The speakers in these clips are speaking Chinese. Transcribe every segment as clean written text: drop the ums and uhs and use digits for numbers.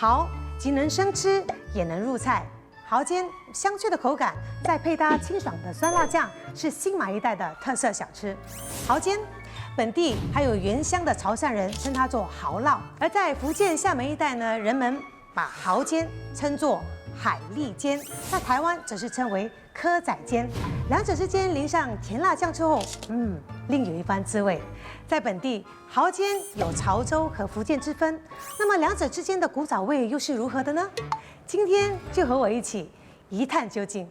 蚝既能生吃，也能入菜。蚝煎香脆的口感，再配搭清爽的酸辣酱，是新马一带的特色小吃。蚝煎，本地还有原乡的潮汕人称它做蚝烙，而在福建厦门一带呢，人们把蚝煎称作海蛎煎，在台湾则是称为蚵仔煎。两者之间淋上甜辣酱之后，另有一番滋味。在本地，蚝煎有潮州和福建之分，那么两者之间的古早味又是如何的呢？今天就和我一起一探究竟。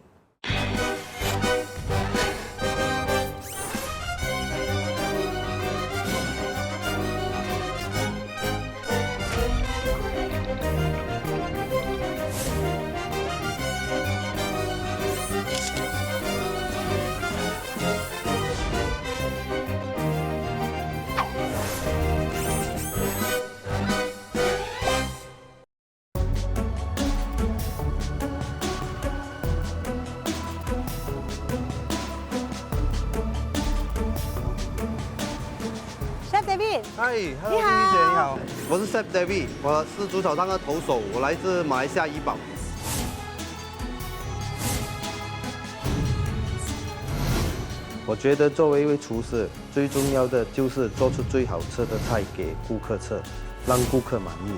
David， 嗨 ，Hello， 你好，丽姐你好，我是 Chef David， 我是主炒汤的投手，我来自马来西亚怡保。我觉得作为一位厨师，最重要的就是做出最好吃的菜给顾客吃，让顾客满意。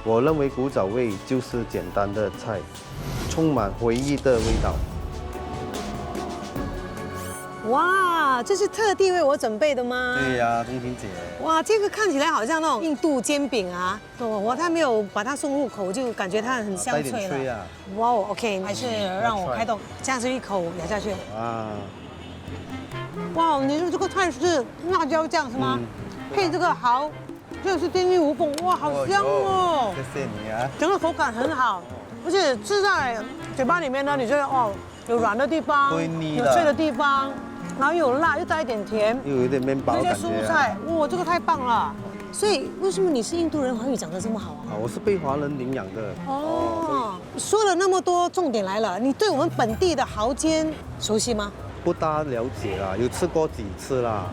我认为古早味就是简单的菜，充满回忆的味道。哇，这是特地为我准备的吗？对呀，冬婷姐。哇，这个看起来好像那种印度煎饼啊，我还没有把它送入口，就感觉它很香脆了。带点脆啊！哇哦 ，OK， 还是让我开动，这样子一口咬下去。啊，哇，你说这个菜是辣椒酱是吗？配这个蚝，真的是天衣无缝，哇，好香哦！谢谢你啊。整个口感很好，而且吃在嘴巴里面呢，你觉得哦，有软的地方，有脆的地方。然后又有辣，又带一点甜，又有一点面包感觉。那些蔬菜，哇，这个太棒了！所以为什么你是印度人，华语讲得这么好啊？我是被华人领养的。哦，说了那么多，重点来了，你对我们本地的蚝煎熟悉吗？不大了解啦，有吃过几次啦。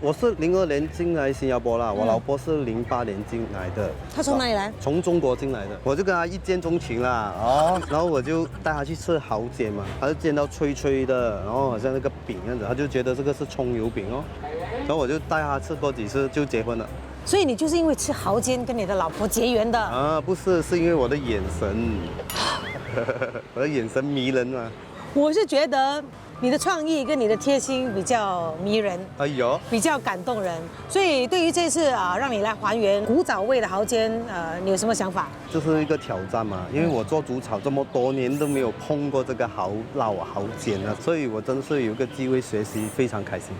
我是02年进来新加坡啦，我老婆是08年进来的。她从哪里来？从中国进来的，我就跟她一见钟情啦。然后我就带她去吃蚝煎嘛，她就煎到脆脆的，然后好像那个饼样子，她就觉得这个是葱油饼哦。然后我就带她吃过几次就结婚了。所以你就是因为吃蚝煎跟你的老婆结缘的啊？不是，是因为我的眼神，我的眼神迷人嘛。我是觉得你的创意跟你的贴心比较迷人，哎呦，比较感动人。所以对于这次让你来还原古早味的蚝煎，你有什么想法？这是一个挑战嘛，因为我做主炒这么多年都没有碰过这个蚝烙蚝煎啊，所以我真是有一个机会学习，非常开心。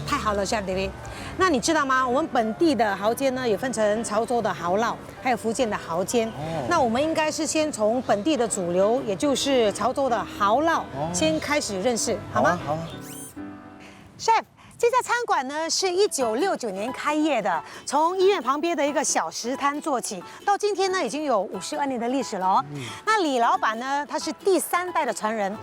太好了 ，Chef David。那你知道吗？我们本地的蚝煎呢，也分成潮州的蚝烙，还有福建的蚝煎。那我们应该是先从本地的主流，也就是潮州的蚝烙，先开始认识，好吗？好啊。Chef， 这家餐馆呢是1969年开业的，从医院旁边的一个小食摊做起，到今天呢已经有52年的历史了哦。那李老板呢，他是第3代的传人。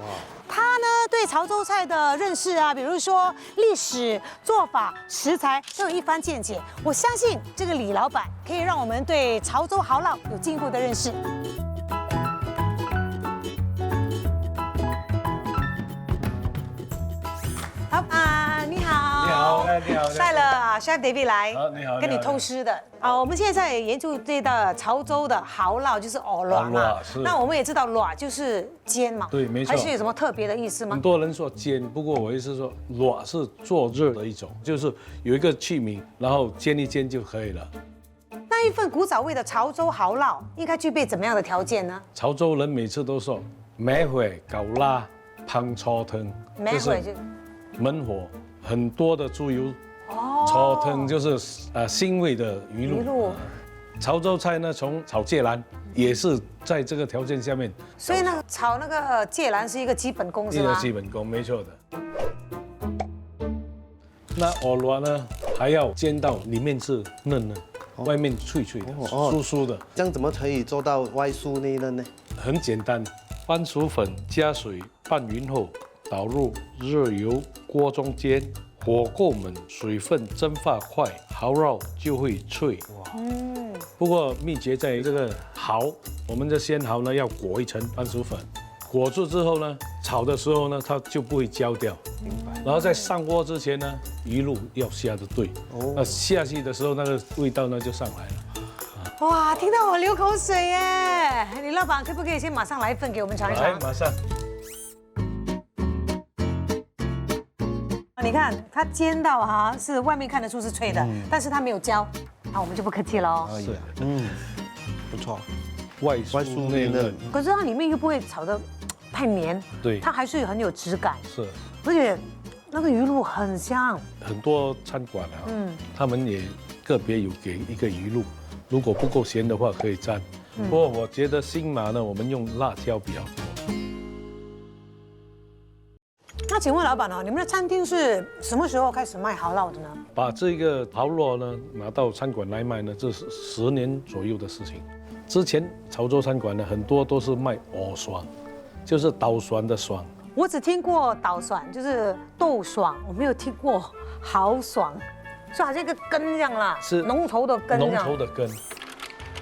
他呢对潮州菜的认识啊，比如说历史、做法、食材都有一番见解。我相信这个李老板可以让我们对潮州蚝烙有进一步的认识。老板你好，你好，你好，带了Chef David 来，你好，跟你偷师的。我们现在研究这道潮州的蚝烙，就是卵嘛。那我们也知道卵就是煎嘛，对，没错。还是有什么特别的意思吗？很多人说煎，不过我意思是说卵是做热的一种，就是有一个器皿，然后煎一煎就可以了。那一份古早味的潮州蚝烙应该具备怎么样的条件呢？潮州人每次都说买回搞辣烹炒汤，买回就焖火很多的猪油。炒汤就是腥味的鱼露。潮州菜呢，从炒芥兰也是在这个条件下面。所以呢，炒那个芥兰是一个基本功，是吗？一个基本功，没错的。那蚵卵呢，还要煎到里面是嫩的，外面脆脆的、酥酥的。这样怎么可以做到外酥内嫩呢？很简单，番薯粉加水拌匀后，倒入热油锅中煎。火够猛，水分蒸发快，蚝烙就会脆。不过秘诀在这个蚝，我们的鲜蚝呢要裹一层番薯粉，裹住之后呢，炒的时候呢它就不会焦掉。明白。然后在上锅之前呢，鱼露要下得对，那下去的时候那个味道呢就上来了。哇，听到我流口水耶！李老板可不可以先马上来一份给我们尝一尝？来，马上。你看它煎到哈，是外面看得出是脆的，但是它没有焦，那我们就不客气了哦。是，不错，外酥内嫩。可是它里面又不会炒得太黏，对，它还是很有质感，是，而且那个鱼露很香。很多餐馆啊，他们也个别有给一个鱼露。如果不够咸的话，可以蘸。不过我觉得新马呢，我们用辣椒比较多。那请问老板哦，你们的餐厅是什么时候开始卖蚝烙的呢？把这个蚝烙呢拿到餐馆来卖呢，这是10年左右的事情。之前潮州餐馆呢，很多都是卖藕爽，就是刀蒜的蒜。我只听过捣蒜，就是豆爽，我没有听过蚝爽。就好像一个根这样啦，是浓稠的根这样。浓稠的根。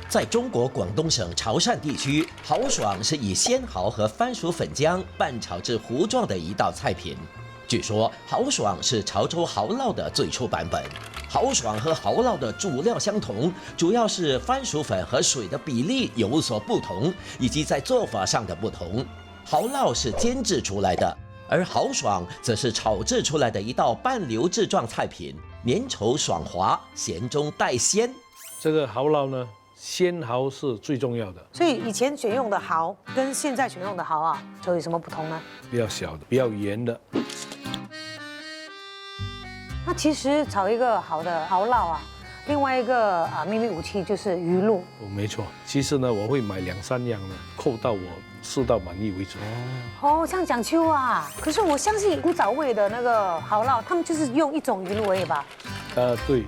在中国广东省潮汕地区，蚝爽是以鲜蚝和番薯粉浆拌炒至糊状的一道菜品。据说蚝爽是潮州蚝烙的最初版本。蚝爽和蚝烙的主料相同，主要是番薯粉和水的比例有所不同，以及在做法上的不同。蚝烙是煎制出来的，而蚝爽则是炒制出来的一道半流质状菜品，绵稠爽滑，咸中带鲜。这个蚝烙呢，鲜蚝是最重要的，所以以前选用的蚝跟现在选用的蚝啊，就有什么不同呢？比较小的，比较圆的。那其实炒一个好的蚝烙啊，另外一个秘密武器就是鱼露。没错，其实呢，我会买2、3样呢，扣到我吃到满意为止。哦，这样讲究啊！可是我相信古早味的那个蚝烙，他们就是用一种鱼露而已吧？对。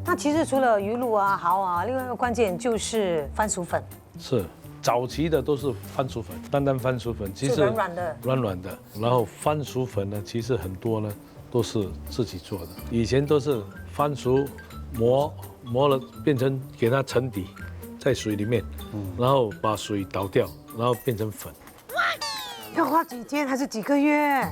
那其实除了鱼露啊、蚝啊，另外一个关键就是番薯粉。是，早期的都是番薯粉，单番薯粉，其实软软的。软软的。然后番薯粉呢，其实很多呢都是自己做的。以前都是番薯磨了变成给它沉底在水里面，然后把水倒掉，然后变成粉。要花几天还是几个月？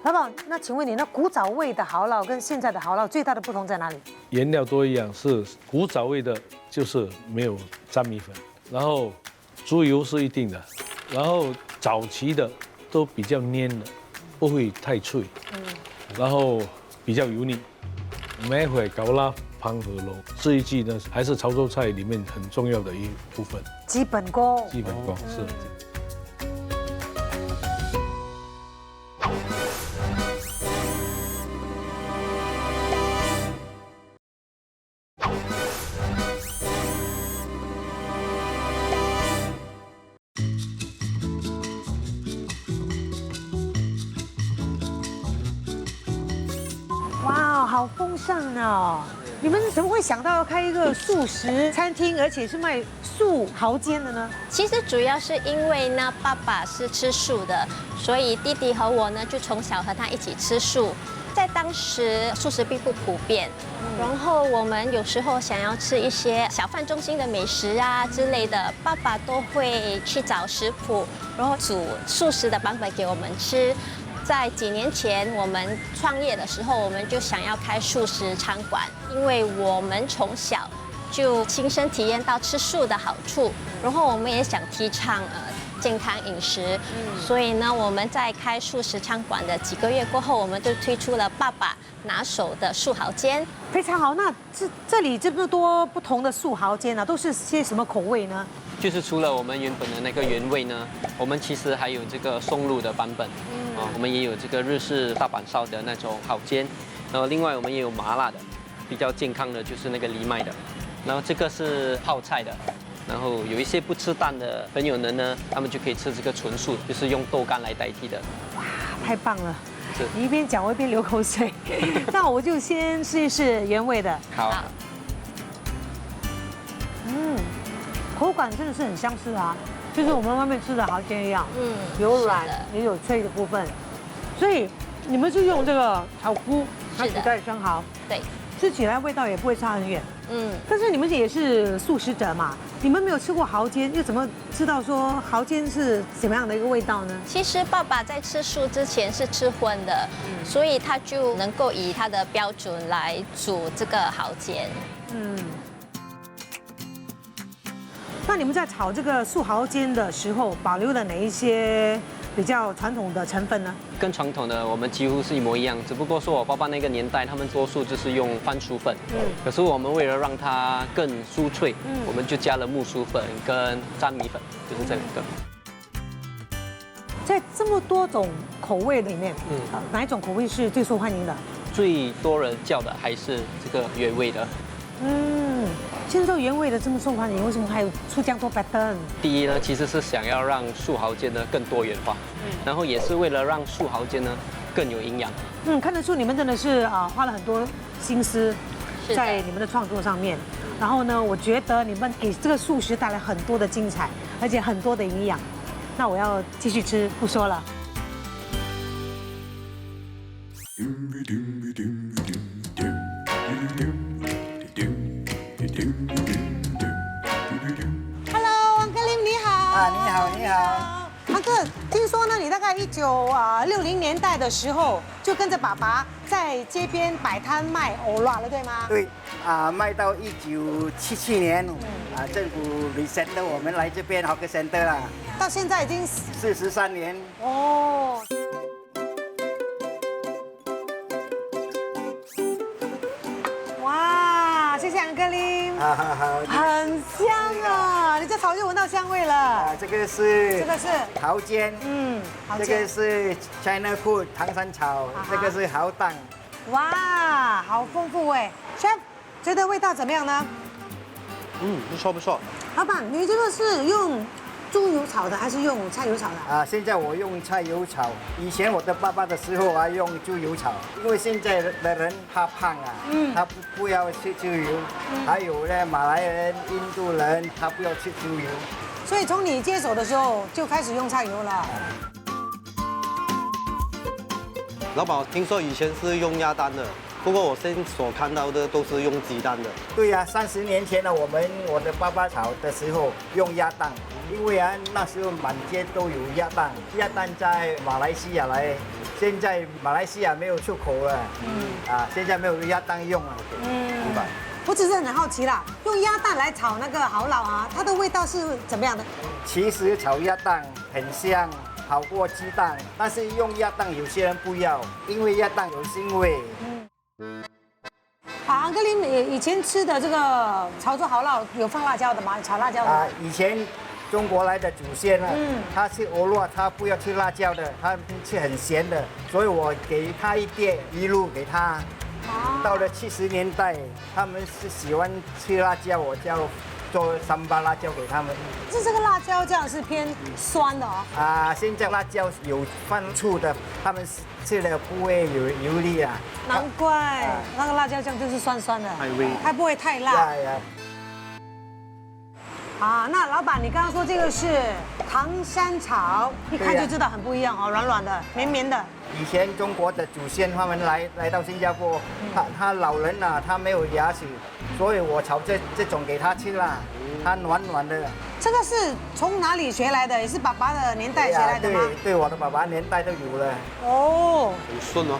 老板，那请问你那古早味的蚝烙跟现在的蚝烙最大的不同在哪里？原料都一样，是古早味的，就是没有粘米粉，然后猪油是一定的，然后早期的都比较黏的，不会太脆，然后比较油腻。梅会搞拉胖和肉这一季呢，还是潮州菜里面很重要的一部分。基本功。基本功是。哇，好丰盛哦！你们是怎么会想到要开一个素食餐厅，而且是卖素蚝煎的呢？其实主要是因为呢，爸爸是吃素的，所以弟弟和我呢就从小和他一起吃素。在当时素食并不普遍，然后我们有时候想要吃一些小贩中心的美食啊之类的，爸爸都会去找食谱，然后煮素食的版本给我们吃。在几年前我们创业的时候，我们就想要开素食餐馆，因为我们从小就亲身体验到吃素的好处，然后我们也想提倡健康饮食，所以呢，我们在开素食餐馆的几个月过后，我们就推出了爸爸拿手的素蚝煎。非常好，那这里这么多不同的素蚝煎啊，都是些什么口味呢？就是除了我们原本的那个原味呢，我们其实还有这个松露的版本，我们也有这个日式大阪烧的那种蚝煎，然后另外我们也有麻辣的，比较健康的就是那个藜麦的，然后这个是泡菜的，然后有一些不吃蛋的朋友们呢，他们就可以吃这个纯素，就是用豆干来代替的。哇，太棒了！是你一边讲我一边流口水。那我就先试一试原味的。好。口感真的是很相似啊，就是我们外面吃的蚝煎一样，有软也有脆的部分，所以你们是用这个草菇它取代生蚝，对，吃起来味道也不会差很远。嗯，但是你们也是素食者嘛，你们没有吃过蚝煎，又怎么知道说蚝煎是怎么样的一个味道呢？其实爸爸在吃素之前是吃荤的，所以他就能够以他的标准来煮这个蚝煎。嗯。那你们在炒这个素蚝煎的时候，保留了哪一些比较传统的成分呢？跟传统的我们几乎是一模一样，只不过说我爸爸那个年代，他们多数就是用番薯粉，可是我们为了让它更酥脆，我们就加了木薯粉跟粘米粉，就是这两个。在这么多种口味里面，哪一种口味是最受欢迎的？最多人叫的还是这个原味的。现在做原味的这么受欢迎，为什么还有出这样多 pattern？第一呢，其实是想要让素蚝煎呢更多元化，然后也是为了让素蚝煎呢更有营养。看得出你们真的是花了很多心思是的在你们的创作上面。然后呢，我觉得你们给这个素食带来很多的精彩，而且很多的营养。那我要继续吃，不说了。Hello， 安格林你好。你好，你好。安哥，听说呢，你大概1960年代的时候就跟着爸爸在街边摆摊卖欧拉了，对吗？对，卖到1977年，政府recenter我们来这边好个 center 啦，到现在已经43年。哦。哇，谢谢安格林。好，很香啊！你这炒就闻到香味了。这个是蚝煎，蚝这煎个是 China food 唐山炒，这个是蚝蛋。哇，好丰富哎！Chef，觉得味道怎么样呢？不错不错。老板，你这个是用猪油炒的还是用菜油炒的？现在我用菜油炒，以前我的爸爸的时候用猪油炒，因为现在的人怕胖他不要吃猪油，还有呢马来人、印度人他不要吃猪油，所以从你接手的时候就开始用菜油了。老板，听说以前是用鸭蛋的，不过我现在所看到的都是用鸡蛋的。对呀，30年前呢，我的爸爸炒的时候用鸭蛋，因为那时候满街都有鸭蛋，鸭蛋在马来西亚来，现在马来西亚没有出口了，现在没有鸭蛋用了，明白？我只是很好奇啦，用鸭蛋来炒那个蚝烙它的味道是怎么样的？其实炒鸭蛋很香。好过鸡蛋，但是用鸭蛋有些人不要，因为鸭蛋有腥味。安格林以前吃的这个潮州蚝烙有放辣椒的吗？炒辣椒的吗？以前中国来的祖先他吃欧洛，他不要吃辣椒的，他吃很咸的，所以我给他一碟一路给他。到了70年代，他们是喜欢吃辣椒，我就做3巴辣椒给他们。这个辣椒酱是偏酸的哦。现在辣椒有放醋的，他们吃了不会有油腻啊。难怪那个辣椒酱就是酸酸的，它不会太辣。那老板，你刚刚说这个是唐山炒，一看就知道很不一样哦，软软的，绵绵的。以前中国的祖先他们来到新加坡，他老人他没有牙齿，所以我炒这种给他吃啦，它软软的。这个是从哪里学来的？也是爸爸的年代学来的吗？对，我的爸爸年代都有了。哦，很顺哦，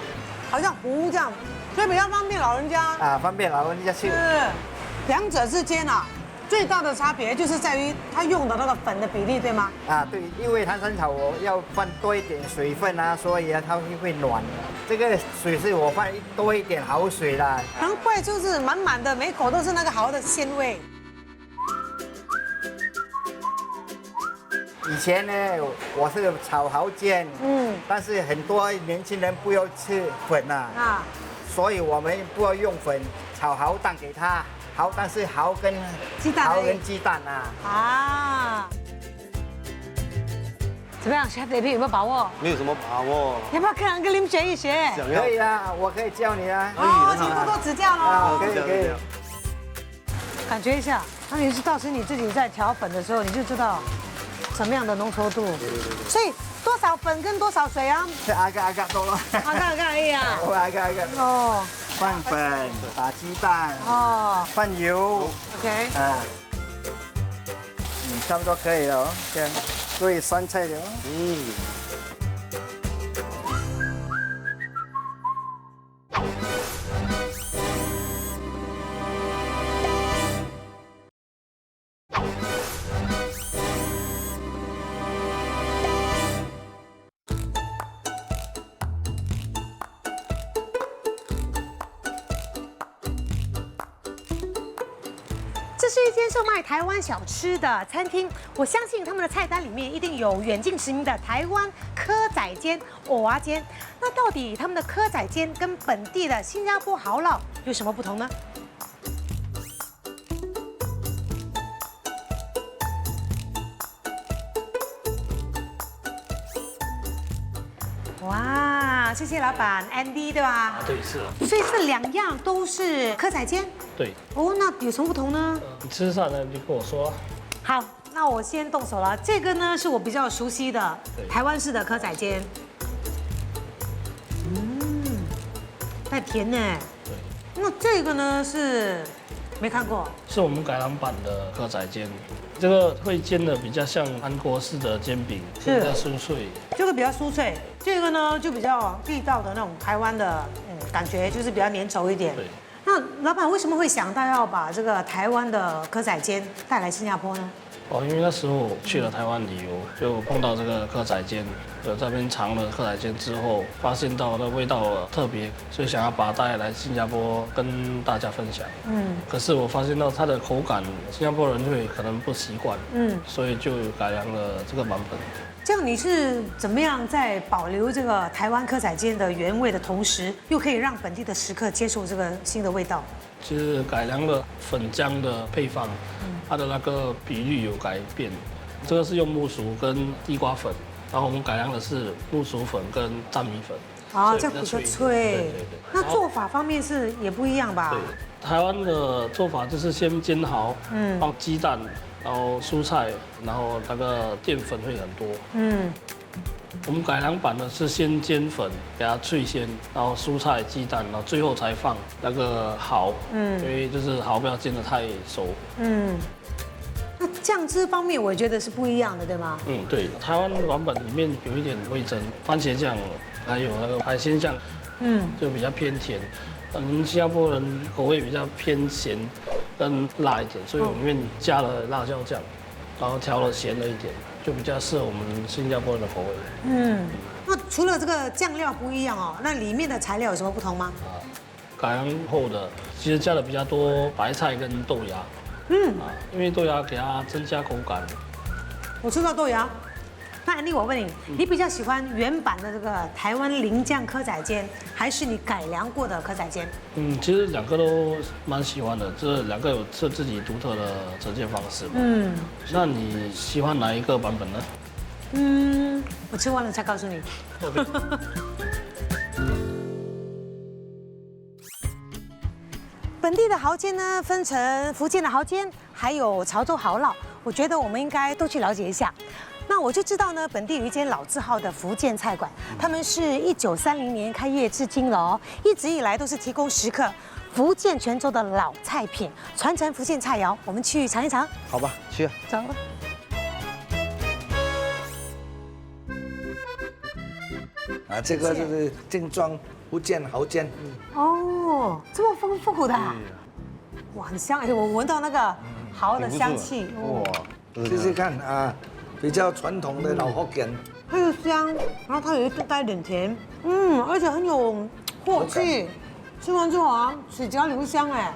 好像糊这样，所以比较方便老人家。方便老人家吃。是，两者之间最大的差别就是在于它用的那个粉的比例，对吗？对，因为唐山炒我要放多一点水分所以它会软。这个水是我放多一点蚝水啦。难怪就是满满的，每口都是那个蚝的鲜味。以前呢，我是炒蚝煎，但是很多年轻人不要吃粉所以我们不要用粉，炒蚝蛋给他。蚝蛋是蚝跟鸡蛋怎么样，Chef David有没有把握？没有什么把握。要不要跟安格林学一学？可以我可以教你请多多指教喽。可以。感觉一下，那你是到时你自己在调粉的时候，你就知道什么样的浓稠度。所以多少粉跟多少水啊？agak多了。agak而已啊。我agak。哦。放粉，打鸡蛋。哦。放油。OK。啊。差不多可以了哦，这样对酸菜的哦。这是一间售卖台湾小吃的餐厅，我相信他们的菜单里面一定有远近驰名的台湾蚵仔煎、蚵仔煎。那到底他们的蚵仔煎跟本地的新加坡蚝烙有什么不同呢？哇，谢谢老板 Andy 对吧？对，是的，所以这两样都是蚵仔煎。对。哦，那有什么不同呢？你吃上呢，你就跟我说。好，那我先动手了。这个呢是我比较熟悉的台湾式的蚵仔煎。带甜呢。对。那这个呢是没看过。是我们改良版的蚵仔煎，这个会煎的比较像韩国式的煎饼，比较酥脆。这个比较酥脆，这个呢就比较地道的那种台湾的感觉，就是比较粘稠一点。对。那老板为什么会想到要把这个台湾的蚵仔煎带来新加坡呢？哦，因为那时候去了台湾旅游，就碰到这个蚵仔煎，在这边尝了蚵仔煎之后，发现到那味道特别，所以想要把它带来新加坡跟大家分享。可是我发现到它的口感，新加坡人会可能不习惯。所以就改良了这个版本。这样你是怎么样在保留这个台湾蚵仔煎的原味的同时，又可以让本地的食客接受这个新的味道？其实改良了粉浆的配方，它的那个比率有改变。这个是用木薯跟地瓜粉，然后我们改良的是木薯粉跟粘米粉。哦，这样比较脆。对。那做法方面是也不一样吧？对，台湾的做法就是先煎蚝，放鸡蛋，然后蔬菜，然后那个淀粉会很多。我们改良版的是先煎粉，给它脆鲜，然后蔬菜、鸡蛋，然后最后才放那个蚝。因为就是蚝不要煎得太熟。那酱汁方面，我觉得是不一样的，对吗？对，台湾版本里面有一点味噌、番茄酱，还有那个海鲜酱，就比较偏甜。我们新加坡人口味比较偏咸跟辣一点，所以我们里面加了辣椒酱，然后调了咸了一点。就比较适合我们新加坡人的口味。那除了这个酱料不一样哦，那里面的材料有什么不同吗？改良后的其实加的比较多白菜跟豆芽。因为豆芽给它增加口感。我吃到豆芽。那安妮，我问你，你比较喜欢原版的这个台湾淋酱蚵仔煎，还是你改良过的蚵仔煎？其实两个都蛮喜欢的，这两个有自己独特的呈现方式。那你喜欢哪一个版本呢？我吃完了才告诉你。本地的蚝煎呢，分成福建的蚝煎，还有潮州蚝烙。我觉得我们应该都去了解一下。那我就知道呢，本地有一间老字号的福建菜馆，他们是1930年开业至今了哦，一直以来都是提供食客福建泉州的老菜品，传承福建菜肴。我们去尝一尝。好吧，去啊。走吧。这个就是正宗福建蚝煎。哦，这么丰富的。哇，很香哎，我闻到那个蚝的香气。哇，试试看啊。比较传统的老福建，它又香，然后它有带一点甜，而且很有货气。吃完之后啊，嘴角留香哎，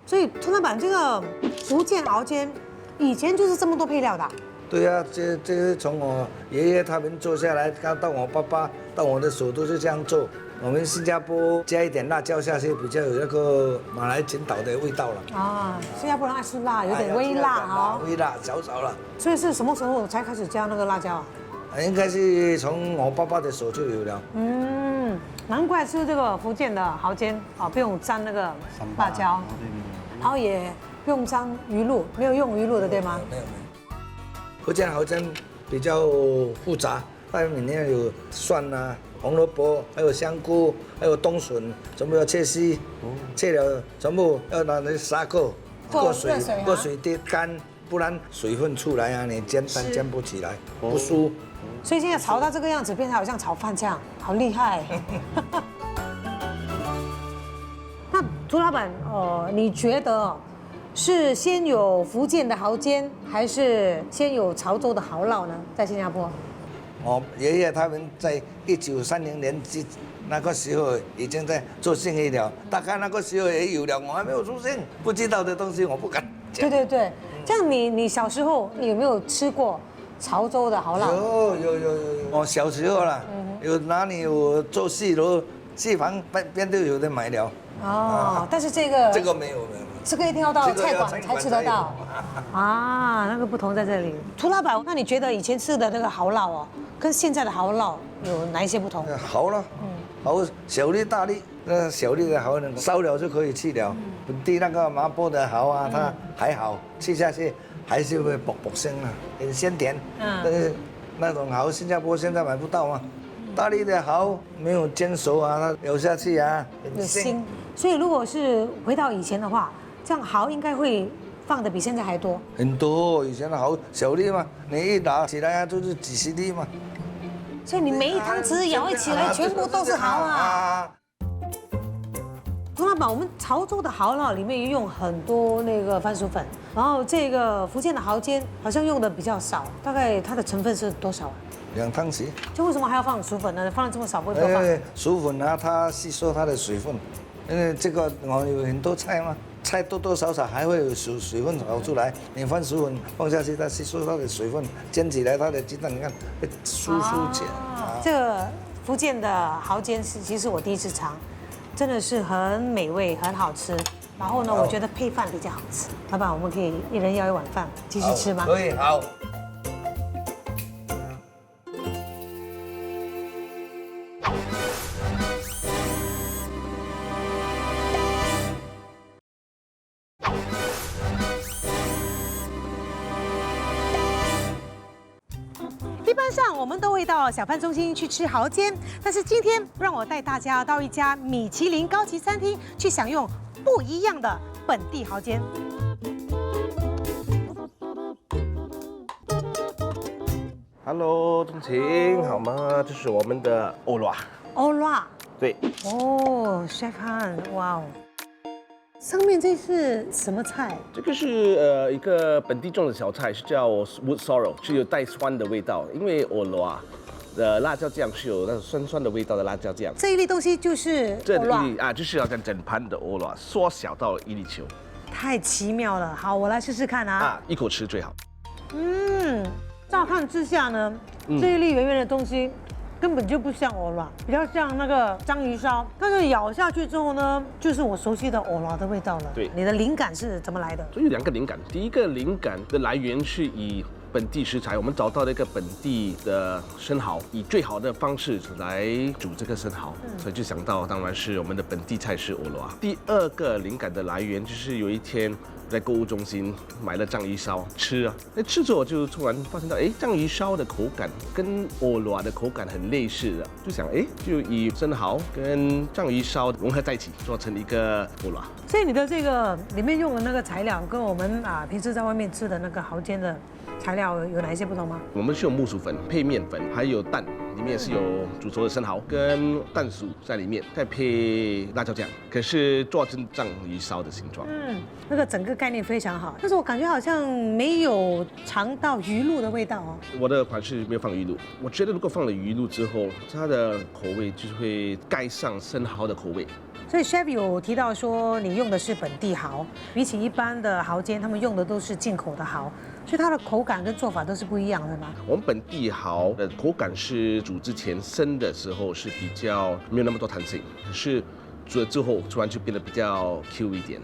所以涂老板这个福建蚝煎，以前就是这么多配料的。对啊，这是从我爷爷他们做下来，到我爸爸到我的手都是这样做。我们新加坡加一点辣椒下去，比较有那个马来群岛的味道了。啊，新加坡人爱吃辣，有点微辣哈。微辣，少了。所以是什么时候才开始加那个辣椒啊？应该是从我爸爸的手就有了。难怪吃这个福建的蚝煎啊，不用沾那个辣椒，然后也不用沾鱼露，没有用鱼露的对吗？没有。福建蚝煎比较复杂，它里面有蒜啊、红萝卜，还有香菇，还有冬笋，全部要切细，切了全部要拿来砂锅过水滴干，不然水分出来啊，你煎蛋煎不起来，不酥。所以现在炒到这个样子，变成好像炒饭这样，好厉害。那涂老板，你觉得是先有福建的蚝煎，还是先有潮州的蚝烙呢？在新加坡？我爷爷他们在1930年那个时候已经在做生意了，大概那个时候也有了，我还没有出生，不知道的东西我不敢讲。对，这样你小时候你有没有吃过潮州的蚝烙？有，我小时候啦，有哪里有做戏楼，戏房边都有的买了。但是这个没有，这个一定要到菜馆才吃得到。那个不同在这里。涂老板，那你觉得以前吃的那个蚝烙跟现在的蚝烙有哪一些不同？蚝了，蚝小粒大粒，那小粒的蚝呢，烧了就可以吃了。本地那个麻坡的蚝啊，它还好，吃下去还是会啵啵声啊，很鲜甜。但是那种蚝新加坡现在买不到嘛。大粒的蚝没有煎熟啊，它咬下去啊很腥。所以如果是回到以前的话，这样蚝应该会放的比现在还多。很多，以前的蚝小粒嘛，你一打起来啊就是几十粒嘛。所以你每一汤匙舀一起来，全部都是蚝啊。涂老板，我们潮州的蚝烙里面也用很多那个番薯粉，然后这个福建的蚝煎好像用的比较少，大概它的成分是多少啊？2汤匙。就为什么还要放薯粉呢？放了这么少，不会多放？薯粉啊，它吸收它的水分，因为这个我有很多菜嘛，菜多多少少还会有水分跑出来，你放薯粉放下去，它吸收它的水分，煎起来它的鸡蛋你看会酥起来。这个福建的蚝煎其实我第一次尝，真的是很美味，很好吃。然后呢，我觉得配饭比较好吃。老板，我们可以一人要一碗饭继续吃吗？可以，好。一般上我们都会到小贩中心去吃蚝煎，但是今天让我带大家到一家米其林高级餐厅去享用不一样的本地蚝煎。Hello， 钟情，好吗？这是我们的欧拉。欧拉。对。Chef Han， 哇哦。上面这是什么菜？这个是一个本地种的小菜，是叫 wood sorrel， 是有带酸的味道。因为欧拉的辣椒酱是有那种酸酸的味道的辣椒酱。这一粒东西就是这一粒啊，就是要整盘的欧拉缩小到1粒球。太奇妙了！好，我来试试看啊。一口吃最好。乍看之下呢，这一粒圆圆的东西根本就不像欧拉，比较像那个章鱼烧。但是咬下去之后呢，就是我熟悉的欧拉的味道了。对，你的灵感是怎么来的？所以有2个灵感。第一个灵感的来源是以本地食材，我们找到了一个本地的生蚝，以最好的方式来煮这个生蚝，所以就想到当然是我们的本地菜是欧拉。第2个灵感的来源就是有一天在购物中心买了章鱼烧吃啊，那吃着我就突然发现到，章鱼烧的口感跟欧拉的口感很类似的，就想就以生蚝跟章鱼烧融合在一起，做成一个欧拉。所以你的这个里面用的那个材料跟我们平时在外面吃的那个蚝煎的材料有哪一些不同吗？我们是用木薯粉配面粉，还有蛋，里面是有煮熟的生蚝跟蛋薯在里面，再配辣椒酱，可是做成章鱼烧的形状。那个整个概念非常好，但是我感觉好像没有尝到鱼露的味道哦。我的款式没有放鱼露，我觉得如果放了鱼露之后，它的口味就会盖上生蚝的口味。所以 Chef 有提到说你用的是本地蚝，比起一般的蚝煎，他们用的都是进口的蚝，所以它的口感跟做法都是不一样的吗？我们本地蚝的口感是煮之前生的时候是比较没有那么多弹性，可是煮了之后突然就变得比较 Q 一点。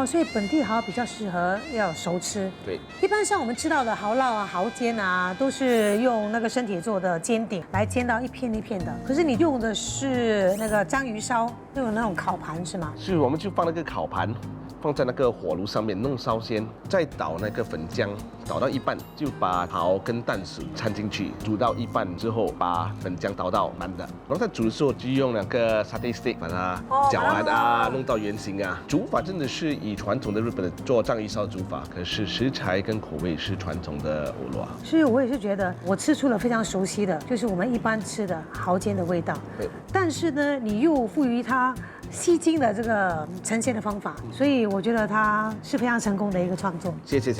所以本地蚝比较适合要熟吃。对，一般像我们吃到的蚝烙蚝煎都是用那个生铁做的煎饼来煎到一片一片的。可是你用的是那个章鱼烧，用的那种烤盘是吗？是，我们就放那个烤盘，放在那个火炉上面弄烧鲜，再倒那个粉浆，倒到一半就把蚝跟淡水掺进去，煮到一半之后把粉浆倒到满的。然后在煮的时候就用那个 satay stick 把它搅完啊，弄到圆形啊。煮法真的是以传统的日本的做藏鱼烧煮法，可是食材跟口味是传统的欧罗。所以我也是觉得我吃出了非常熟悉的，就是我们一般吃的蚝煎的味道。对。但是呢，你又赋予它吸睛的这个呈现的方法，所以我觉得它是非常成功的一个创作。谢谢。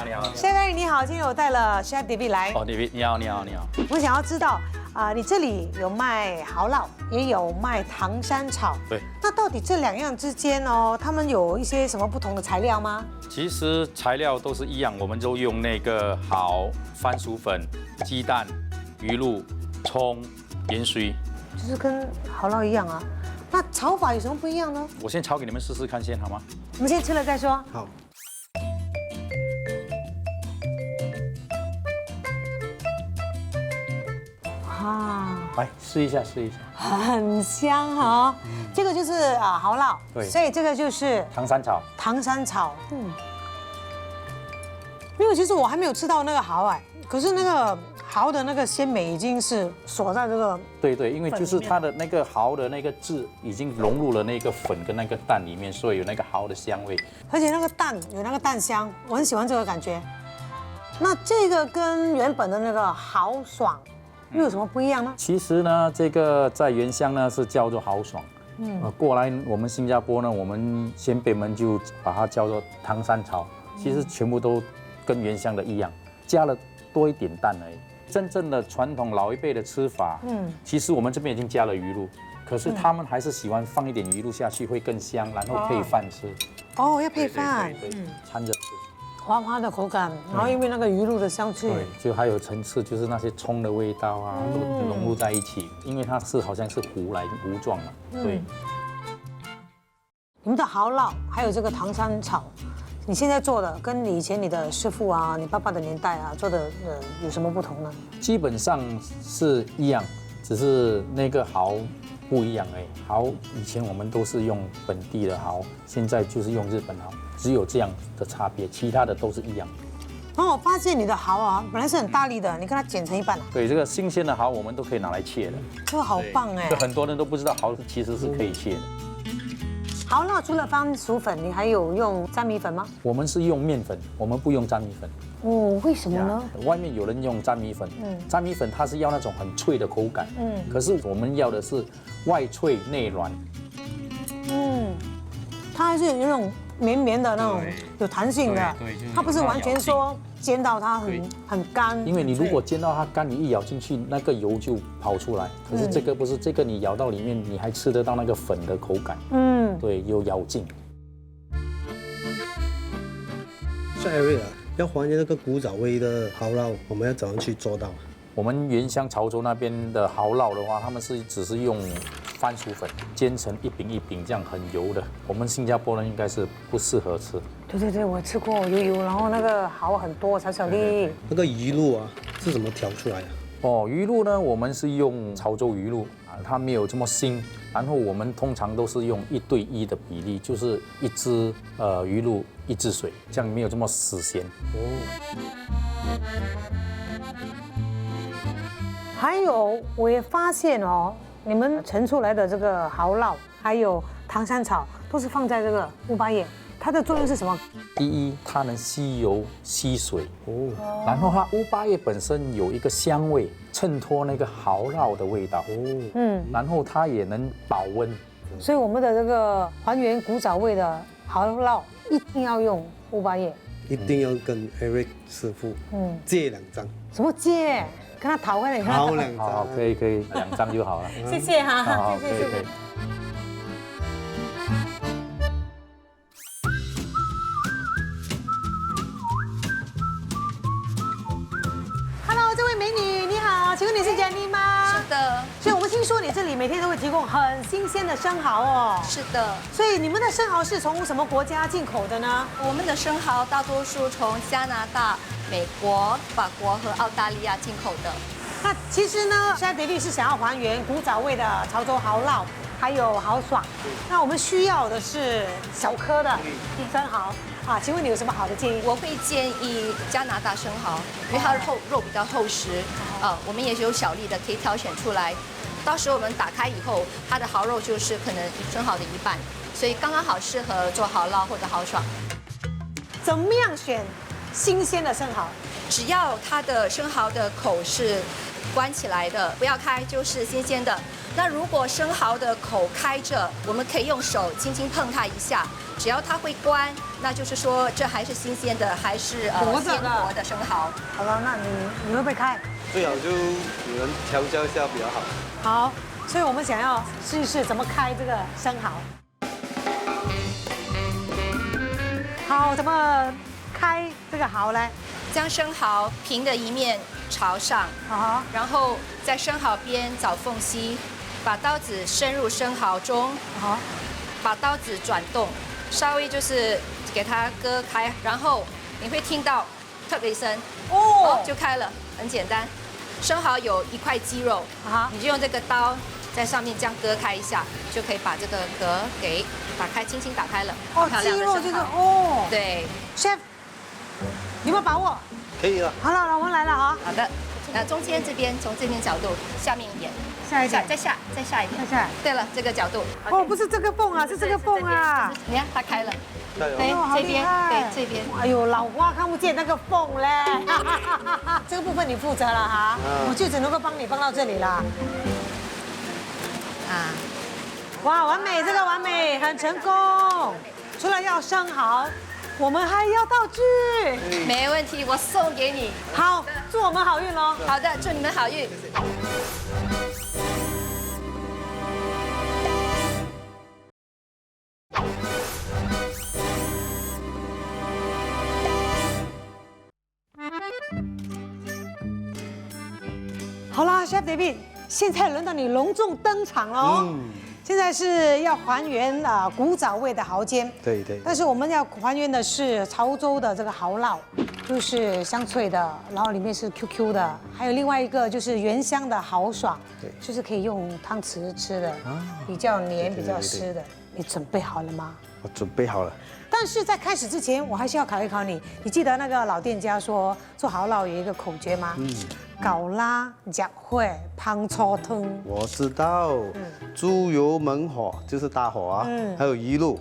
你好。Chef Eric 你好，今天我带了 Chef David 来。哦 ，David 你好。我想要知道你这里有卖蚝烙，也有卖糖山炒。对。那到底这2样之间哦，他们有一些什么不同的材料吗？其实材料都是一样，我们都用那个蚝、番薯粉、鸡蛋、鱼露、葱、盐水，就是跟蚝烙一样啊。那炒法有什么不一样呢？我先炒给你们试试看先好吗？我们先吃了再说。好。来试一下。很香哈。这个就是蚝烙，对，所以这个就是糖山炒。因为其实我还没有吃到那个蚝可是那个蚝的那个鲜美已经是锁在这个。对，因为就是它的那个蚝的那个汁已经融入了那个粉跟那个蛋里面，所以有那个蚝的香味。而且那个蛋有那个蛋香，我很喜欢这个感觉。那这个跟原本的那个豪爽又有什么不一样呢？其实呢，这个在原乡呢是叫做豪爽，过来我们新加坡呢，我们先辈们就把它叫做糖山炒。其实全部都跟原乡的一样，加了多一点蛋而已。真正的传统老一辈的吃法，其实我们这边已经加了鱼露，可是他们还是喜欢放一点鱼露下去会更香，然后配饭吃。哦，要配饭，对，掺着吃。滑滑的口感，然后因为那个鱼露的香气，对，就还有层次，就是那些葱的味道啊，都融入在一起，因为它是好像是糊状嘛，对。你们的蚝烙还有这个糖山炒，你现在做的跟你以前你的师傅啊、你爸爸的年代做的有什么不同呢？基本上是一样，只是那个蚝不一样而已。蚝以前我们都是用本地的蚝，现在就是用日本蚝。只有这样的差别，其他的都是一样。然后我发现你的蚝本来是很大粒的，你跟它剪成一半了。对，这个新鲜的蚝我们都可以拿来切的。这个好棒哎！就很多人都不知道蚝其实是可以切的。蚝烙除了番薯粉，你还有用粘米粉吗？我们是用面粉，我们不用粘米粉。哦，为什么呢？外面有人用粘米粉，粘米粉它是要那种很脆的口感，可是我们要的是外脆内软。它还是有那种绵绵的那种有弹性的，它不是完全说煎到它很干。因为你如果煎到它干，你一咬进去，那个油就跑出来。可是这个不是，这个你咬到里面，你还吃得到那个粉的口感。对，有咬劲。Eric要还原那个古早味的蚝烙，我们要怎样去做到？我们原乡潮州那边的蚝烙的话，他们只是用番薯粉煎成一饼一饼这样很油的，我们新加坡人应该是不适合吃。对，我吃过油，然后那个蚝很多，小粒。那个鱼露是怎么调出来的？哦，鱼露呢，我们是用潮州鱼露它没有这么腥。然后我们通常都是用1:1的比例，就是1支鱼露1支水，这样没有这么死咸。还有，我也发现你们盛出来的这个蚝烙，还有糖山炒，都是放在这个乌巴叶，它的作用是什么？第一，它能吸油吸水然后它乌巴叶本身有一个香味，衬托那个蚝烙的味道然后它也能保温。所以我们的这个还原古早味的蚝烙，一定要用乌巴叶，一定要跟 Eric 师傅借2张。什么借？跟他讨回来，好2张。好，可以，2张就好了。谢谢哈，好，谢谢。Hello， 这位美女你好，请问你是Jenny吗？是的。所以我们听说你这里每天都会提供很新鲜的生蚝哦。是的。所以你们的生蚝是从什么国家进口的呢？我们的生蚝大多数从加拿大、美国、法国和澳大利亚进口的。那其实呢，现在David是想要还原古早味的潮州蚝烙，还有豪爽。那我们需要的是小颗的生蚝啊，请问你有什么好的建议？我会建议加拿大生蚝，因为它肉比较厚实，我们也有小粒的，可以挑选出来。到时候我们打开以后，它的蚝肉就是可能生蚝的一半，所以刚刚好适合做蚝烙或者豪爽。怎么样选新鲜的生蚝？只要它的生蚝的口是关起来的，不要开，就是新鲜的。那如果生蚝的口开着，我们可以用手轻轻碰它一下，只要它会关，那就是说这还是新鲜的，还是鲜活的生蚝。好了，那你会不会开？最好就有人调教一下比较好。好，所以我们想要试一试怎么开这个生蚝。好，怎么开这个蚝呢？将生蚝平的一面朝上，然后在生蚝边找缝隙，把刀子深入生蚝中，把刀子转动，稍微就是给它割开，然后你会听到特别一声，就开了，很简单。生蚝有一块肌肉，你就用这个刀在上面这样割开一下，就可以把这个壳给打开，轻轻打开了。肌肉就是对 ，Chef， 有没有把握？可以了。好了，老王来了哈。好的，那中间这边从这边角度下面一点，下一点，再下一点，再下。对了，这个角度。不是这个缝啊，是这个缝啊。你看它开了。对，这边，对这边。哎呦，老花看不见那个缝嘞。这个部分你负责了哈，我就只能够帮你帮到这里啦。哇，完美，这个完美，很成功。除了要生蚝，我们还要道具。没问题，我送给你。好，祝我们好运喽。好的，祝你们好运。好啦 ，Chef David， 现在轮到你隆重登场喽。现在是要还原古早味的蚝煎。对。但是我们要还原的是潮州的这个蚝烙，就是香脆的，然后里面是 QQ 的，还有另外一个就是原香的豪爽，对，就是可以用汤匙吃的，比较黏、比较湿的。你准备好了吗？我准备好了。但是在开始之前，我还是要考一考你。你记得那个老店家说做蚝烙有一个口诀吗？搞拉脚会胖搓汤。我知道，猪油猛火就是大火啊，还有一路，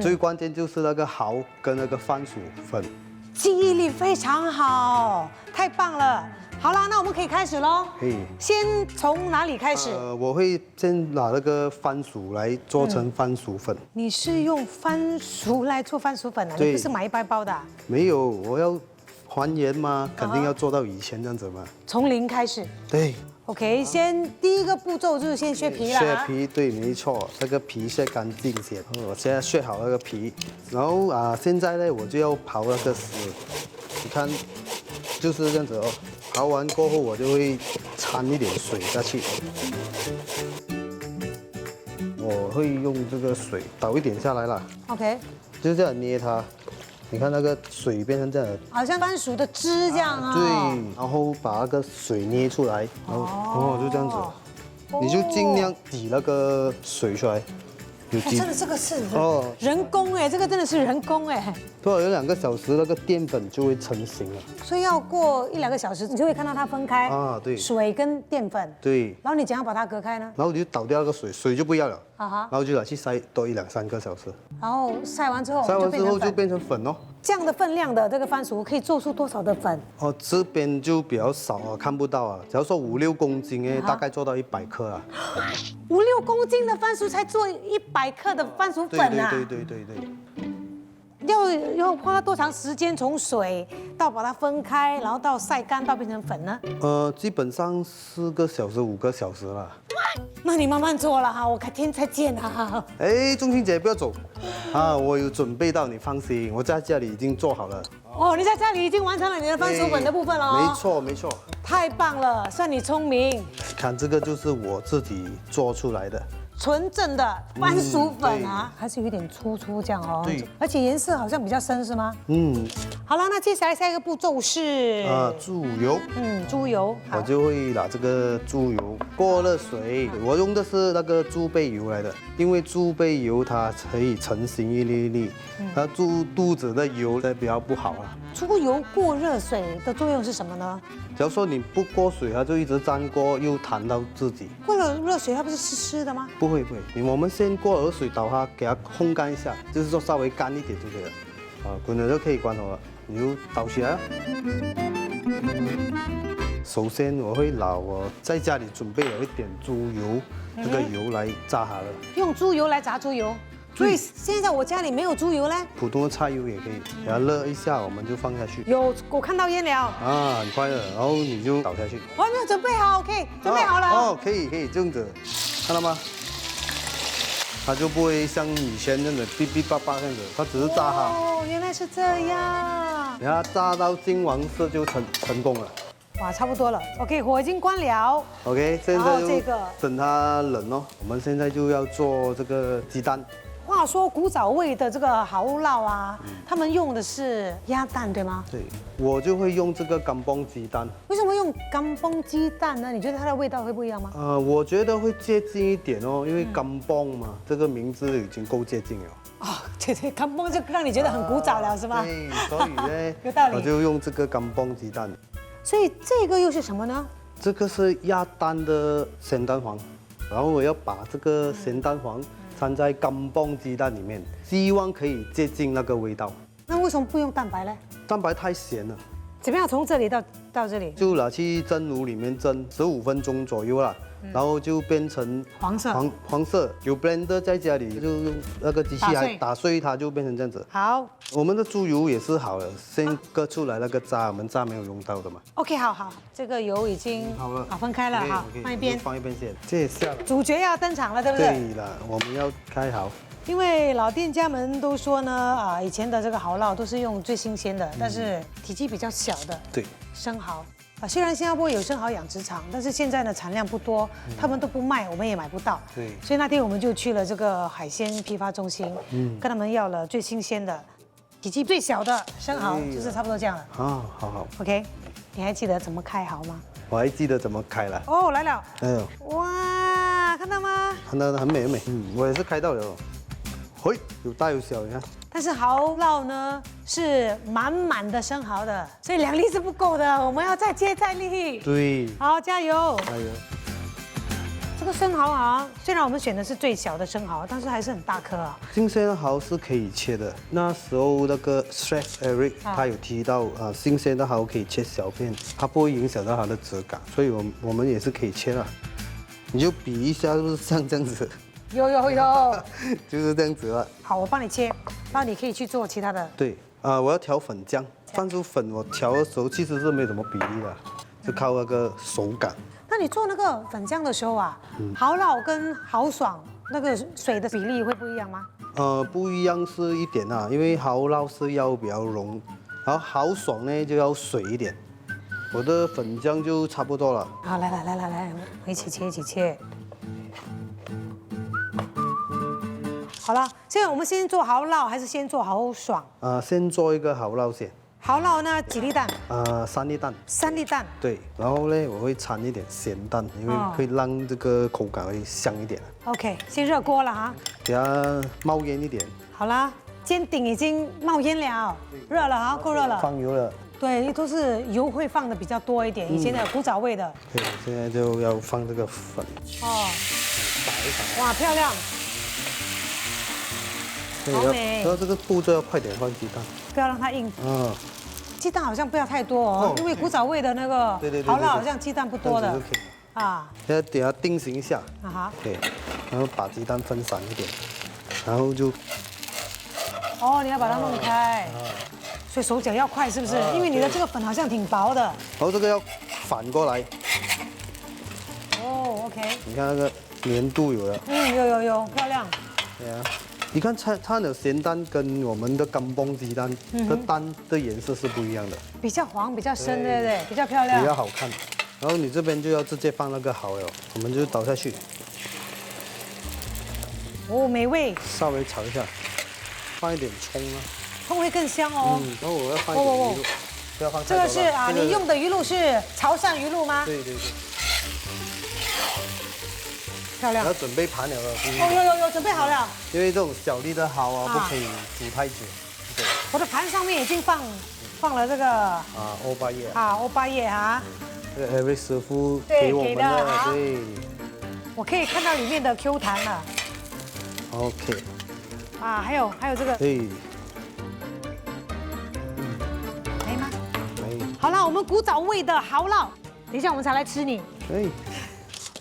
最关键就是那个蚝跟那个番薯粉。记忆力非常好，太棒了。好啦，那我们可以开始喽。可以。先从哪里开始？我会先拿那个番薯来做成番薯粉。你是用番薯来做番薯粉啊？你不是买一包包的？没有，我要还原嘛，肯定要做到以前这样子嘛。从零开始。对。OK， 先第一个步骤就是先削皮啦。削皮，对，没错，那个皮削干净先。我现在削好那个皮，然后现在呢我就要刨那个丝，你看，就是这样子哦。刨完过后，我就会掺一点水下去。我会用这个水倒一点下来了。OK。就这样捏它，你看那个水变成这样，好像番薯的汁这样啊。对，然后把那个水捏出来，然后就这样子，你就尽量挤那个水出来。真的这个是人工哎，这个真的是人工哎。多少有2个小时，那个淀粉就会成型了。所以要过1、2个小时，你就会看到它分开啊，对，水跟淀粉。对。然后你怎样把它隔开呢？然后你就倒掉那个水，水就不要了。然后就拿去晒多1、2、3个小时。然后晒完之后就变成粉哦。这样的分量的这个番薯可以做出多少的粉？这边就比较少啊，看不到啊。假如说5、6公斤哎，大概做到100克啊。5、6公斤的番薯才做100克的番薯粉啊？对。要花多长时间从水到把它分开，然后到晒干到变成粉呢？基本上4个小时、5个小时了。那你慢慢做了哈，我改天再见哈。哎，钟青姐不要走啊，我有准备到，你放心，我在家里已经做好了。你在家里已经完成了你的番薯粉的部分了。没错。太棒了，算你聪明。看这个就是我自己做出来的。纯正的番薯粉啊，还是有点粗这样哦。对，而且颜色好像比较深，是吗？嗯，好了，那接下来下一个步骤是猪油。猪油。我就会拿这个猪油过热水，我用的是那个猪背油来的，因为猪背油它可以成型一粒一粒，它猪肚子的油呢比较不好啊。猪油过热水的作用是什么呢？假如说你不过水，它就一直粘锅，又弹到自己。过了热水，它不是湿湿的吗？不会，我们先过热水倒它，给它烘干一下，就是说稍微干一点就可以了。滚了就可以关火了，你就倒起来。首先我会拿我在家里准备了一点猪油，这个油来炸它了。用猪油来炸猪油。所以现在我家里没有猪油嘞，普通的菜油也可以，给它热一下，我们就放下去。有，我看到烟了。很快的，然后你就倒下去。我还没有准备好 ，OK， 准备好了。可以，这样子，看到吗？它就不会像以前那样子哔哔叭叭这样子，它只是炸它。哦，原来是这样。然后炸到金黄色就成功了。哇，差不多了 ，OK， 火已经关了。OK， 现在这个等它冷哦。我们现在就要做这个鸡蛋。话说古早味的这个蚝烙啊，他们用的是鸭蛋，对吗？对，我就会用这个干崩鸡蛋。为什么用干崩鸡蛋呢？你觉得它的味道会不一样吗？我觉得会接近一点哦，因为干崩嘛，这个名字已经够接近了。对，干崩就让你觉得很古早了，是吗？对，所以呢，有道理。我就用这个干崩鸡蛋。所以这个又是什么呢？这个是鸭蛋的咸蛋黄，然后我要把这个咸蛋黄掺在干崩鸡蛋里面，希望可以接近那个味道。那为什么不用蛋白呢？蛋白太咸了。怎么样？从这里到这里，就拿去蒸炉里面蒸15分钟左右啦，然后就变成黄色。有 blender 在家里就用那个机器来打碎它，就变成这样子。好，我们的猪油也是好了，先割出来那个渣，我们渣没有用到的嘛。OK， 好，这个油已经好了，分开了哈，放一边，先。接下来主角要登场了，对不对？对了，我们要开蚝。因为老店家们都说呢，以前的这个蚝烙都是用最新鲜的，但是体积比较小的生蚝。虽然新加坡有生蚝养殖场，但是现在呢产量不多，他们都不卖，我们也买不到。对，所以那天我们就去了这个海鲜批发中心，跟他们要了最新鲜的、体积最小的生蚝，就是差不多这样了。好。OK， 你还记得怎么开蚝吗？我还记得怎么开了。哦，来了。哎呦，哇，看到吗？看到很美。我也是开到了。嘿，有大有小，你看。但是蚝烙呢是满的生蚝的，所以2粒是不够的，我们要再接再厉。对。好，加油！加油！这个生蚝啊，虽然我们选的是最小的生蚝，但是还是很大颗啊。新鲜的蚝是可以切的。那时候那个 Chef Eric 他有提到新鲜的蚝可以切小片，它不会影响到它的质感，所以我们也是可以切的。你就比一下，是不是像这样子？有，就是这样子了。好，我帮你切，然后你可以去做其他的。对，我要调粉浆，番薯粉我调的时候其实是没什么比例的，就靠那个手感。那你做那个粉浆的时候啊，蚝烙跟蚝爽那个水的比例会不一样吗？不一样是一点因为蚝烙是要比较浓，然后蚝爽呢就要水一点。我的粉浆就差不多了。好，来，一起切。好了，现在我们先做蚝烙还是先做蚝爽？先做一个蚝烙先。蚝烙呢几粒蛋？3粒蛋。3粒蛋。对，然后呢我会掺一点咸蛋，因为会让这个口感会香一点。OK， 先热锅了哈，给它冒烟一点。好啦，煎饼已经冒烟了，热了哈，够热了。放油了。对，都是油会放的比较多一点，以前的古早味的。对，现在就要放这个粉。打一打。哇，漂亮。好美。然后这个步骤要快点放鸡蛋，不要让它硬。鸡蛋好像不要太多哦，因为古早味的那个蚝烙好像鸡蛋不多的。现在等它定型一下。对，然后把鸡蛋分散一点，然后就。你要把它弄开。所以手脚要快，是不是？因为你的这个粉好像挺薄的。然后这个要反过来。OK。你看那个粘度有了。有，漂亮。对啊，你看掺的咸蛋跟我们的干崩鸡蛋的蛋的颜色是不一样的。比较黄，比较深，对不对？比较漂亮。比较好看。然后你这边就要直接放那个蚝了，我们就倒下去。哦，美味，稍微炒一下，放一点葱啊，葱会更香哦。然后我要放一点鱼露，不要放太多了。这个是啊，你用的鱼露是潮汕鱼露吗？对对对。漂亮。要准备盘了了。哦，有，准备好了。因为这种小粒的蚝啊，不可以煮太久。对。我的盘上面已经放了这个欧巴叶。欧巴叶啊。这个 Eric 师傅给我们的，对。我可以看到里面的 Q 弹了。OK。还有这个。对。没吗？没。好了，我们古早味的蚝烙，等一下我们才来吃你。可以。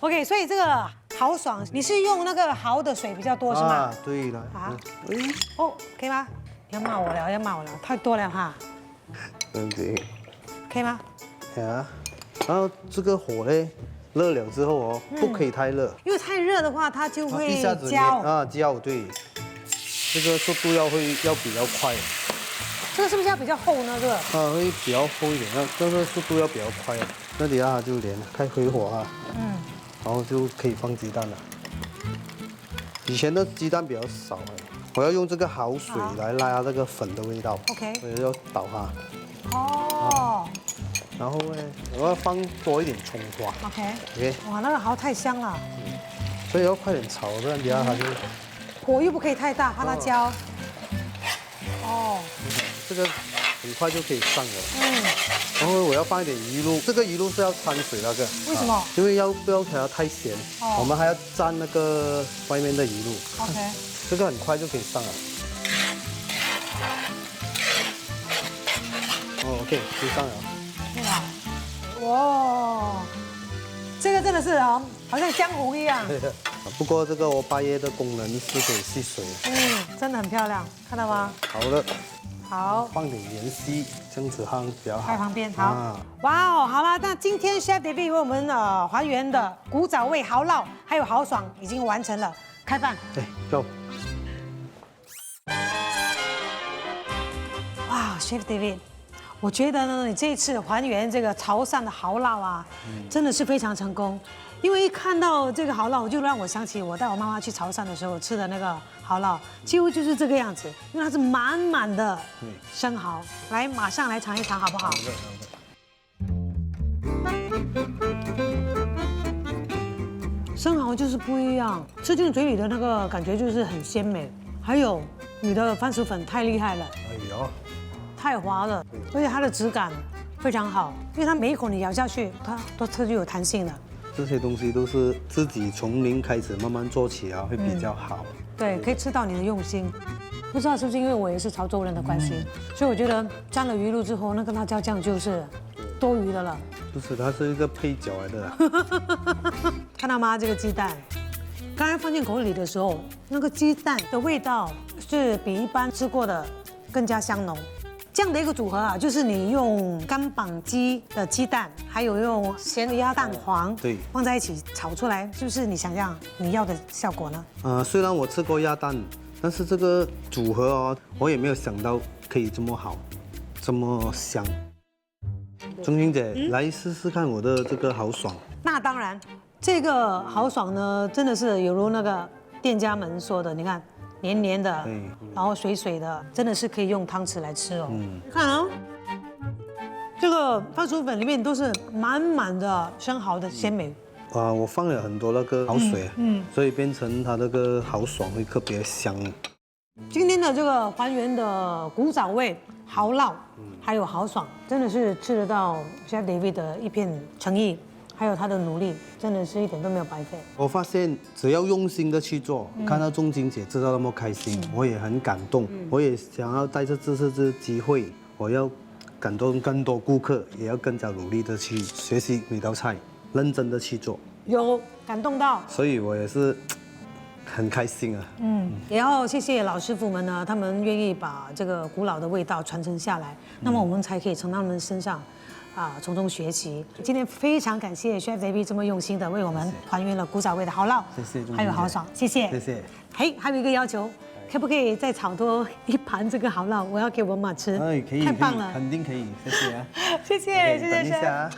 OK， 所以这个豪爽，你是用那个蚝的水比较多是吗？对了。哦，可以吗？要骂我了，太多了哈。对。可以吗？啊，然后这个火呢，热了之后哦，不可以太热，因为太热的话，它就会一下子焦，对，这个速度要比较快。这个是不是要比较厚呢？这个会比较厚一点，但是速度要比较快啊。那底下它就连开回火啊，然后就可以放鸡蛋了。以前的鸡蛋比较少我要用这个蚝水来拉那个粉的味道。OK， 所以要倒它。哦。然后呢，我要放多一点葱花。OK。哇，那个蚝太香了。所以要快点炒，不然底下它就火又不可以太大，怕它焦。哦。这个很快就可以上了。然后我要放一点鱼露，这个鱼露是要掺水那个。为什么？因为不要给它太咸，我们还要蘸那个外面的鱼露。OK。这个很快就可以上了。OK， 就上了。哇，这个真的是好像江湖一样。不过这个欧巴叶的功能是可以吸水。真的很漂亮，看到吗？好的。好，放点盐稀，这样子它比较好。在旁边好。哇哦，好了，那今天 Chef David 为我们还原的古早味蚝烙还有蚝爽已经完成了，开饭。对，Go。哇 ，Chef David， 我觉得呢，你这一次还原这个潮汕的蚝烙啊，真的是非常成功。因为一看到这个蚝烙，就让我想起我带我妈妈去潮汕的时候吃的那个蚝烙，几乎就是这个样子，因为它是满满的生蚝。来，马上来尝一尝，好不好？生蚝就是不一样，吃进嘴里的那个感觉就是很鲜美。还有你的番薯粉太厉害了，哎呦，太滑了，而且它的质感非常好，因为它每一口你咬下去，它就有弹性了。这些东西都是自己从零开始慢慢做起来会比较好。对，可以吃到你的用心。不知道是不是因为我也是潮州人的关系，所以我觉得沾了鱼露之后，那个辣椒酱就是多余的了。不是，它是一个配角来的。看到吗？这个鸡蛋，刚才放进口里的时候，那个鸡蛋的味道是比一般吃过的更加香浓。这样的一个组合啊，就是你用干绑鸡的鸡蛋，还有用咸鸭蛋黄，对，放在一起炒出来，是不是你想象你要的效果呢？虽然我吃过鸭蛋，但是这个组合哦，我也没有想到可以这么好，这么香。钟欣姐，来试试看我的这个豪爽。那当然，这个豪爽呢，真的是有如那个店家们说的，你看。黏黏的，然后水水的，真的是可以用汤匙来吃哦。看啊，这个番薯粉里面都是满满的生蚝的鲜美。我放了很多那个蚝水，所以变成它那个豪爽会特别香。今天的这个还原的古早味蚝烙，还有豪爽，真的是吃得到 Chef David 的一片诚意。还有他的努力，真的是一点都没有白费。我发现只要用心的去做，看到钟欣姐吃到那么开心，我也很感动。我也想要带着这次机会，我要感动更多顾客，也要更加努力的去学习每道菜，认真的去做。有感动到，所以我也是很开心啊。也要谢谢老师傅们呢，他们愿意把这个古老的味道传承下来，那么我们才可以从他们身上。从中学习。今天非常感谢 Chef David 这么用心的为我们还原了古早味的蚝烙，谢谢，还有豪爽，谢谢，谢谢。还有一个要求，可不可以再炒多一盘这个蚝烙？我要给我妈吃。可以，太棒了，肯定可以，谢谢啊。谢谢，谢谢。等一下啊。